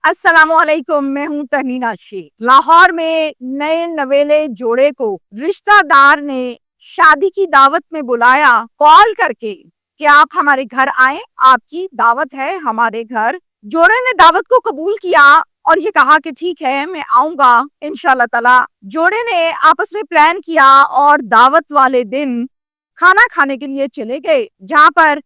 अस्सलाम वालेकुम। मैं हूँ तहनीना शेख। लाहौर में नए नवेले जोड़े को रिश्तेदार ने शादी की दावत में बुलाया कॉल करके कि आप हमारे घर आए, आपकी दावत है हमारे घर। जोड़े ने दावत को कबूल किया और ये कहा कि ठीक है, मैं आऊंगा इंशाल्लाह ताला। जोड़े ने आपस में प्लान किया और दावत वाले दिन खाना खाने के लिए चले गए, जहाँ पर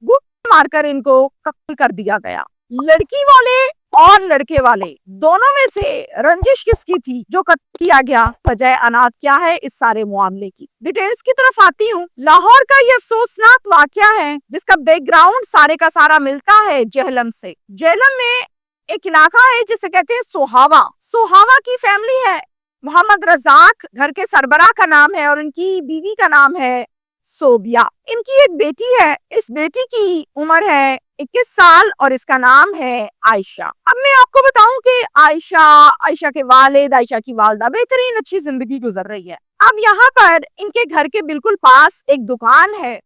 गुट मारकर इनको कत्ल कर दिया गया। लड़की वाले और लड़के वाले दोनों में से रंजिश किसकी थी जो कत्ल किया गया? वजह अनाथ क्या है इस सारे मामले की? डिटेल्स की तरफ आती हूँ। लाहौर का ये अफसोसनाक वाकया है जिसका बैकग्राउंड सारे का सारा मिलता है जेहलम से। जेहलम में एक इलाका है जिसे कहते हैं सोहावा। सोहावा की फैमिली है। मोहम्मद रजाक घर के सरबराह का नाम है और इनकी बीवी का नाम है सोबिया। इनकी एक बेटी है। इस बेटी की उम्र है 21 साल और इसका नाम है आयशा। अब मैं आपको बताऊं कि आयशा के वालिद, आयशा की वालदा बेहतरीन अच्छी जिंदगी गुजर रही है। अब यहाँ पर इनके घर के बिल्कुल पास एक दुकान है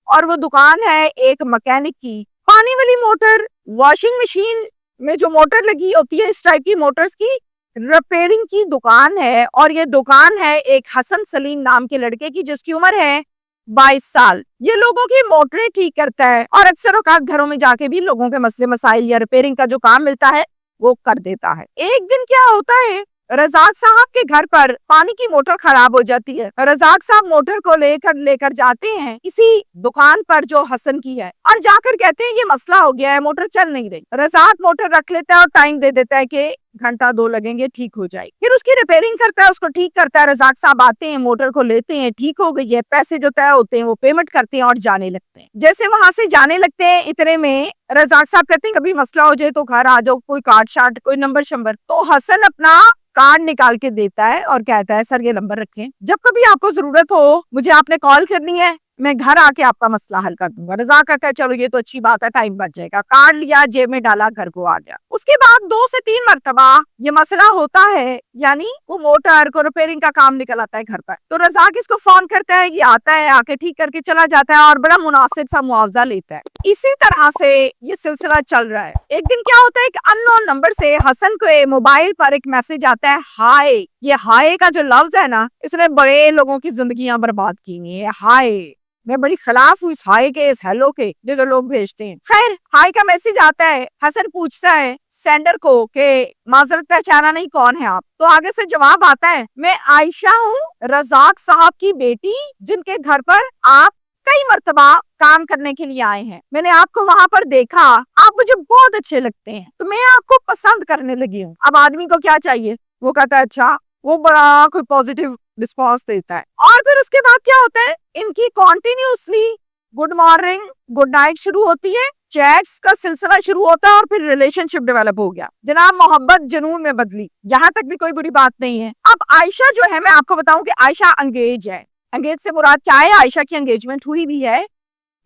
और वो दुकान है एक मैकेनिक की। पानी वाली मोटर, वॉशिंग मशीन में जो मोटर लगी होती है, इस टाइप की मोटर्स की रिपेयरिंग की दुकान है। और ये दुकान है एक हसन सलीम नाम के लड़के की जिसकी उम्र है 22 साल। ये लोगों की मोटरें ठीक करता है और अक्सर औकात घरों में जाके भी लोगों के मसले मसाइल या रिपेयरिंग का जो काम मिलता है वो कर देता है। एक दिन क्या होता है, रजाक साहब के घर पर पानी की मोटर खराब हो जाती है। रजाक साहब मोटर को लेकर जाते हैं इसी दुकान पर जो हसन की है और जाकर कहते हैं ये मसला हो गया है, मोटर चल नहीं रही। रजाक मोटर रख लेता है और टाइम दे देता है कि घंटा 2 लगेंगे, ठीक हो जाएगी। फिर उसकी रिपेयरिंग करता है, उसको ठीक करता है। रजाक साहब आते हैं, मोटर को लेते हैं, ठीक हो गई है। पैसे जो तय होते हैं वो पेमेंट करते हैं और जाने लगते हैं। जैसे वहां से जाने लगते हैं इतने में रजाक साहब कहते हैं कभी मसला हो जाए तो घर आ जाओ, कोई कार्ड शार्ट, कोई नंबर शंबर। तो हसन अपना कार्ड निकाल के देता है और कहता है सर ये नंबर रखें, जब कभी आपको जरूरत हो मुझे आपने कॉल करनी है, मैं घर आके आपका मसला हल कर दूंगा। रजा कहता है चलो ये तो अच्छी बात है, टाइम बच जाएगा। कार्ड लिया, जेब में डाला, घर को आ गया। उसके बाद 2 से 3 मरतबा ये मसला होता है, यानी वो मोटर को रिपेयरिंग का काम निकल आता है घर पर। तो रजाक इसको फोन करता है, ये आता है, आके ठीक करके चला जाता है और बड़ा मुनासिब सा मुआवजा लेता है। इसी तरह से ये सिलसिला चल रहा है। एक दिन क्या होता है, एक अननोन नंबर से हसन के मोबाइल पर एक मैसेज आता है हाय। ये हाय का जो लफ्ज है ना, इसने बड़े लोगों की जिंदगियां बर्बाद की हुई है। हाय, मैं बड़ी खिलाफ हूँ इस हाय के, इस हेलो के जो लोग भेजते हैं। खैर, हाय का मैसेज आता है। हसन पूछता है सेंडर को कि माजरत पहचाना नहीं, कौन है आप? तो आगे से जवाब आता है मैं आयशा हूँ, रजाक साहब की बेटी, जिनके घर पर आप कई मर्तबा काम करने के लिए आए हैं। मैंने आपको वहाँ पर देखा, आप मुझे बहुत अच्छे लगते हैं, तो मैं आपको पसंद करने लगी हूँ। अब आदमी को क्या चाहिए? वो कहता है अच्छा। वो बड़ा कोई पॉजिटिव रिस्पॉन्स देता है। और फिर उसके बाद क्या होता है, इनकी continuously good morning, good night शुरू होती है, चैट्स का सिलसिला शुरू होता है और फिर रिलेशनशिप डेवलप हो गया। जनाब मोहब्बत जुनून में बदली, यहाँ तक भी कोई बुरी बात नहीं है। अब आयशा जो है, मैं आपको बताऊं कि आयशा अंगेज है। अंगेज से मुराद क्या है? आयशा की एंगेजमेंट हुई भी है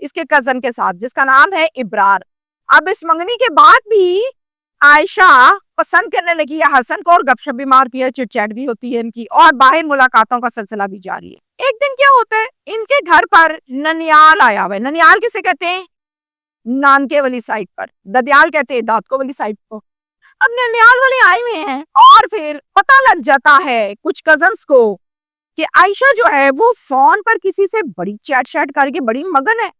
इसके कजन के साथ जिसका नाम है इब्रार। अब इस मंगनी के बाद भी आयशा पसंद करने लगी है हसन को और गपशप भी मारती है, चिटचैट भी होती है इनकी और बाहर मुलाकातों का सिलसिला भी जारी है। एक दिन क्या होता है, इनके घर पर ननियाल आया हुआ है। ननियाल किसे कहते हैं? नानके वाली साइड पर। ददियाल कहते हैं दादको वाली साइड को। अब ननियाल वाले आए हुए हैं और फिर पता लग जाता है कुछ कजन्स को कि आयशा जो है वो फोन पर किसी से बड़ी चैट शैट करके बड़ी मगन है।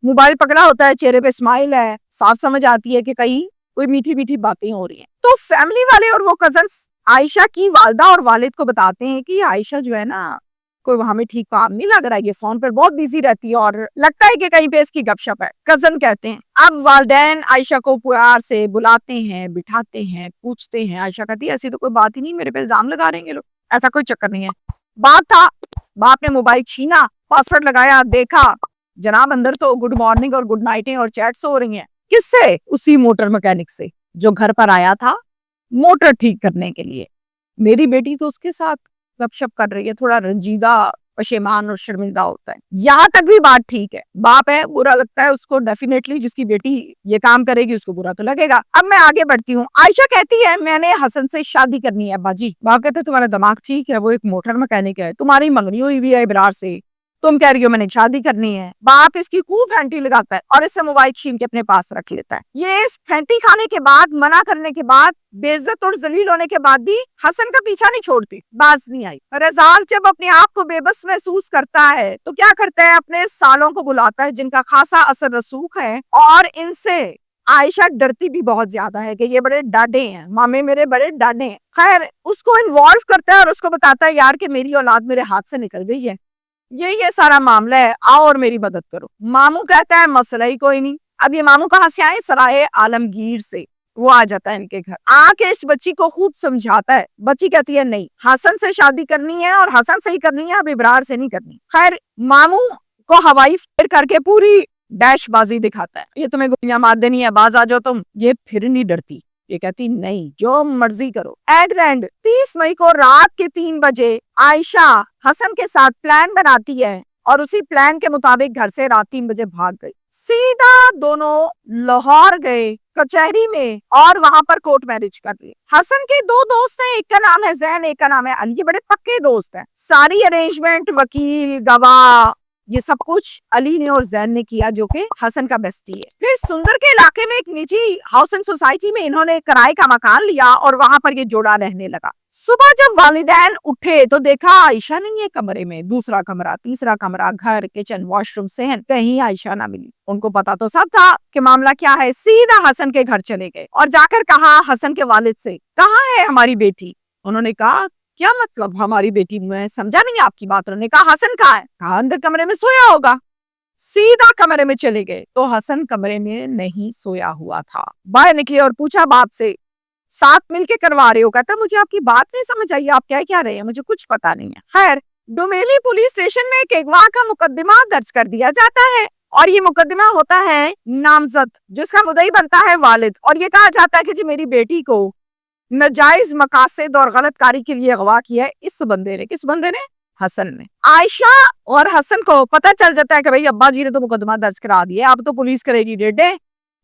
मोबाइल पकड़ा होता है, चेहरे पे स्माइल है, साफ समझ आती है कि कहीं कोई मीठी मीठी बातें हो रही हैं। तो फैमिली वाले और वो कजन्स आयशा की वालदा और वालिद को बताते हैं कि आयशा जो है ना, कोई हमें ठीक काम नहीं लग रहा है, ये फोन पर बहुत बिजी रहती है और लगता है कि कहीं पे इसकी गपशप है। कजन कहते हैं। अब वालदैन आयशा को प्यार से बुलाते हैं, बिठाते हैं, पूछते हैं। आयशा कहती है ऐसी तो कोई बात ही नहीं, मेरे पे इल्जाम लगा रहे हैं लोग, ऐसा कोई चक्कर नहीं है। बाप था, बाप ने मोबाइल छीना, पासवर्ड लगाया, देखा जनाब अंदर तो गुड मॉर्निंग और गुड नाइटें और चैट्स हो रही हैं। किससे? उसी मोटर मैकेनिक से जो घर पर आया था मोटर ठीक करने के लिए। मेरी बेटी तो उसके साथ गपशप कर रही है, थोड़ा रंजीदा, पशेमान और शर्मिंदा होता है। यहाँ तक भी बात ठीक है। बाप है, बुरा लगता है उसको डेफिनेटली, जिसकी बेटी ये काम करेगी उसको बुरा तो लगेगा। अब मैं आगे बढ़ती हूँ। आयशा कहती है मैंने हसन से शादी करनी है बाजी। बाप कहते तुम्हारा दिमाग ठीक है, वो एक मोटर मैकेनिक है, तुम्हारी मंगनी हुई भी है इब्रार से, तुम कह रही हो मैंने शादी करनी है। बाप इसकी खूब फैंटी लगाता है और इससे मोबाइल छीन के अपने पास रख लेता है। ये इस फैंटी खाने के बाद, मना करने के बाद, बेइज्जत और जलील होने के बाद भी हसन का पीछा नहीं छोड़ती। बाज नहीं आई। रजाल जब अपने आप को बेबस महसूस करता है तो क्या करता है, अपने सालों को बुलाता है जिनका खासा असर रसूख है, और इनसे आयशा डरती भी बहुत ज्यादा है कि ये बड़े डाडे हैं, मामे मेरे बड़े डाडे हैं। खैर उसको इन्वॉल्व करता है और उसको बताता है यार कि मेरी औलाद मेरे हाथ से निकल गई है, ये सारा मामला है, आओ और मेरी मदद करो। मामू कहता है मसला ही कोई नहीं। अब ये मामू कहाँ से आए, सराय आलमगीर से। वो आ जाता है इनके घर, आके इस बच्ची को खूब समझाता है। बच्ची कहती है नहीं, हसन से शादी करनी है और हसन से ही करनी है, अब इब्रार से नहीं करनी। खैर मामू को हवाई फेर करके पूरी डैशबाजी दिखाता है, ये तुम्हें गोलियां मार देनी है, बाज आ जाओ तुम। ये फिर नहीं डरती, ये कहती नहीं जो मर्जी करो। एट द एंड 30 मई को रात के 3 बजे आयशा हसन के साथ प्लान बनाती है और उसी प्लान के मुताबिक घर से रात 3 बजे भाग गई। सीधा दोनों लाहौर गए कचहरी में और वहां पर कोर्ट मैरिज कर ली। हसन के 2 दोस्त हैं, एक का नाम है जैन, एक का नाम है अली। ये बड़े पक्के दोस्त हैं। सारी अरेंजमेंट, वकील, गवाह, ये सब कुछ अली ने और जैन ने किया, जो कि हसन का बेस्टी है। फिर सुंदर के इलाके में एक निजी हाउसिंग सोसाइटी में इन्होंने किराए का मकान लिया और वहां पर ये जोड़ा रहने लगा। सुबह जब वालिदैन उठे तो देखा आयशा नहीं है कमरे में। दूसरा कमरा, तीसरा कमरा, घर, किचन, वॉशरूम, सहन, कहीं आयशा ना मिली। उनको पता तो सब था कि मामला क्या है। सीधा हसन के घर चले गए और जाकर कहा हसन के वालिद से, कहाँ है हमारी बेटी? उन्होंने कहा क्या मतलब हमारी बेटी? मैं समझा नहीं आपकी बात। उन्होंने कहा हसन कहाँ है? कहा अंदर कमरे में सोया होगा। सीधा कमरे में चले गए तो हसन कमरे में नहीं सोया हुआ था। बाहर निकले और पूछा बाप से, साथ मिलके करवा रहे हो? कहता मुझे आपकी बात नहीं समझ आई, आप क्या रहे हैं, मुझे कुछ पता नहीं है। खैर डोमेली पुलिस स्टेशन में एक अगवा का मुकदमा दर्ज कर दिया जाता है और ये मुकदमा होता है नामजद, जिसका मुद्दई बनता है वालिद। और ये कहा जाता है कि जी मेरी बेटी को नाजायज मकासद और गलत कारी के लिए अगवा किया है इस बंदे ने। किस बंदे ने? हसन ने। आयशा और हसन को पता चल जाता है कि भाई अब्बा जी ने तो मुकदमा दर्ज करा दिया, अब तो पुलिस करेगी रेडे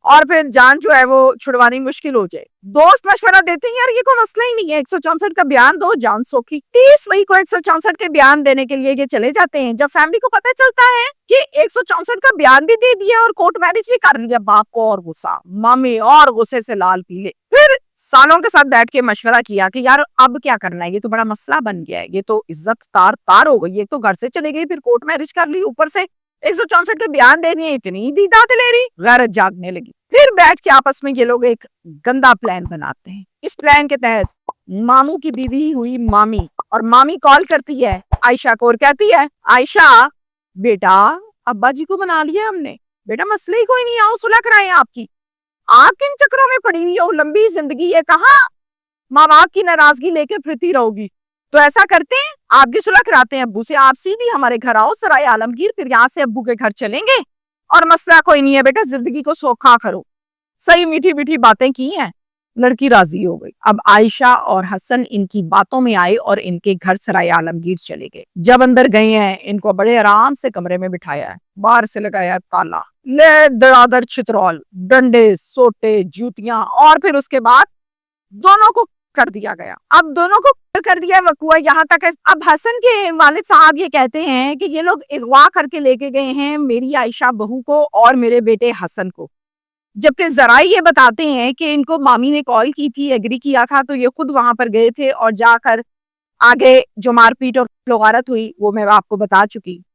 और फिर जान जो है वो छुड़वानी मुश्किल हो जाए। दोस्त मशवरा देते हैं यार ये कोई मसला ही नहीं है, 164 का बयान दो, जान सोखी। 30 मई को 164 के बयान देने के लिए ये चले जाते हैं। जब फैमिली को पता चलता है कि 164 का बयान भी दे दिया और कोर्ट मैरिज भी कर लिया, बाप को और गुस्सा, मामी और गुस्से से लाल पीले। फिर सालों के साथ बैठ के मशवरा किया कि यार अब क्या करना है, ये तो बड़ा मसला बन गया है, ये तो इज्जत तार तार हो गई। एक तो घर से चले गई, फिर कोर्ट मैरिज कर ली, ऊपर से 164 के बयान देनी है, इतनी दीदा दिलेरी, गैरत जागने लगी। फिर बैठ के आपस में ये लोग एक गंदा प्लान बनाते हैं। इस प्लान के तहत मामू की बीवी हुई मामी, और मामी कॉल करती है आयशा को और कहती है आयशा बेटा अब्बा जी को बना लिया हमने, बेटा मसले ही कोई नहीं, आओ सुलह कराएं आपकी। आप किन चक्रों में पड़ी हुई हो, लंबी जिंदगी है, कहाँ माँ बाप की नाराजगी लेके फिरती रहोगी। तो ऐसा करते हैं आपकी सुलह कराते हैं अब्बू से, आप सीधी हमारे घर आओ सराय आलमगीर, फिर यहाँ से अब्बू के घर चलेंगे और मसला कोई नहीं है बेटा, जिंदगी को सोखा करो। सही मीठी मीठी बातें की हैं, लड़की राजी हो गई। अब आयशा और हसन इनकी बातों में आए और इनके घर सराय आलमगीर चले गए। जब अंदर गए हैं इनको बड़े आराम से कमरे में बिठाया है, बाहर से लगाया ताला, ले दरादर चित्रौल, डंडे, सोटे, जूतियां, और फिर उसके बाद दोनों को कर दिया गया। अब दोनों को कर दिया वकुआ यहाँ तक है। अब हसन के वालिद साहब ये कहते हैं कि ये लोग अगवा करके लेके गए हैं मेरी आयशा बहू को और मेरे बेटे हसन को, जबकि जरा ये बताते हैं कि इनको मामी ने कॉल की थी, एग्री किया था, तो ये खुद वहां पर गए थे और जाकर आगे जो मारपीट और लगारत हुई वो मैं आपको बता चुकी।